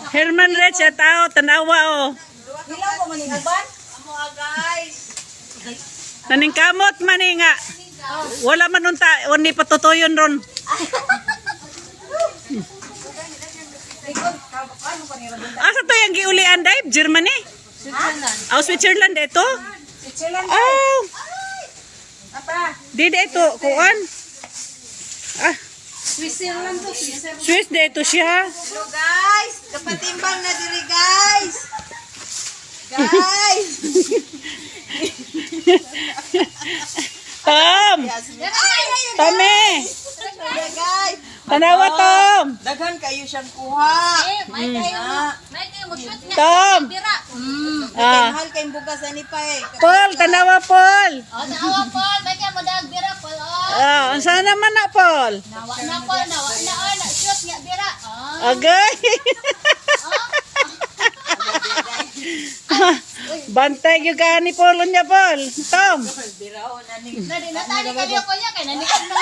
Herman Red siya tao, tanawa o. Hilaw ko man uban. Amo guys. Naning kamot man nga. Wala man unta, wani patutuyon ron. Asa to yung giulian dai? Germany? Switzerland. Oh, Switzerland ito? Switzerland. Oh, Apa? di ito, kuan. Ah, Switzerland to. Switzerland. Swiss dito siya. Hello guys. Kapatimbang na diri guys. Guys. Tom! Tome! Guys. Tanawa, Tom! Daghan kayo siyang kuha. May kayo. Tom! Ah. Mahal kayong bugas ani pa eh. Paul, tanawa, Paul! Oh, naawa Paul, may kay mo dag bira Paul. Oh. Ah, ang sana man na, Paul? Nawa na Paul, nawa na oh, na shoot nga bira. Oh. Agay! Bantay yung ka ni Paul niya, Paul. Tom! Birao na ni. Nadi natali kayo ko niya kay nanikad na.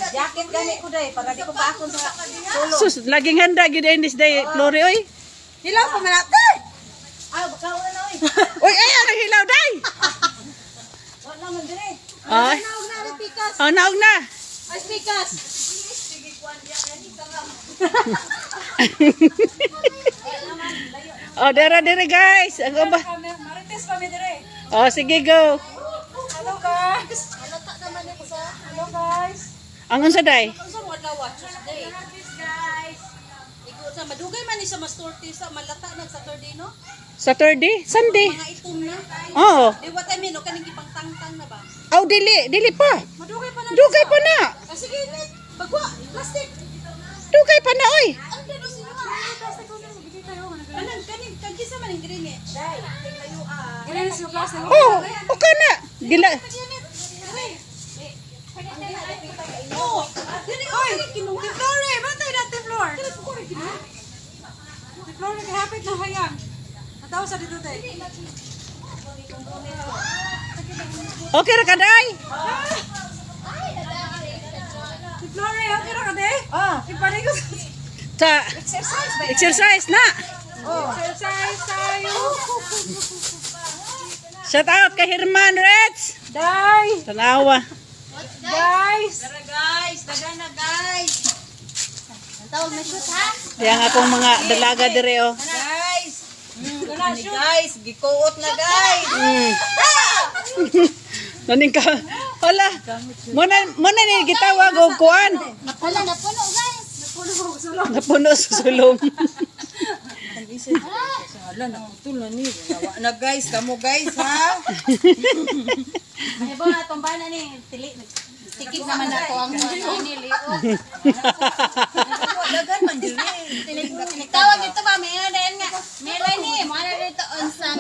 Jacket gani ko day para di ko paakon sa sulo. Sus, laging handa gid this day, Flori, oy. Hilaw ko man ate. Ah, baka wala na oy. Oy, ayan, ang hilaw, day! Wala man dire. Ay, Naog na ri pikas. oh, naog na. Ay pikas. Oh, dara guys. Ang ba? Marites kami dire. Oh, sige, go. Hello guys. Halata naman ako sa. Hello guys. Ang unsa day? Unsa mo adlaw Tuesday? Guys. Ikaw sa madugay man ni sa mastorte sa malata nag Saturday no? Saturday? Sunday? Mga itom na. Oh. Di what I mean, no kaning ipang tangtang na ba? Oh, dili pa. Madugay pa na. Dugay pa na. Ah, sige, bagwa, plastic. Dugay pa na, oy. Ang dito sila nga. Plastic ko na bigay tayo. Anong kaning kagisa man ang green eh. Dai, tinglayo ah. Green yung plastic. Oh, okay na. Gila. Oh, dili oy, kinung ti Flore, batay na ti Flore. Ti Flore kahapit na hayang. Nataw sa dito tay. Okay ra ka, day? Ti Flore, okay ra ka de? Ah, Iparay ko Sa exercise ba? exercise na. Oh, exercise tayo. Shout out kay Herman Reds. Dai, Tanawa. guys. tara guys, daga na guys. Ang tawag na shoot ha? Yang akong mga dalaga dire, oh. Guys. Ani guys, gikuot na guys. Naning ka. Wala. Muna ni gitawag og kuan. Napuno guys. Napuno sa sulong. Ala na utul na ni. Nawa na guys, kamo guys ha. Mahibaw na itong bana ni tikip naman ako ang inili. Dagan man diri. Tawag ito ba? May ano nga. May line eh. Mga na dito on sa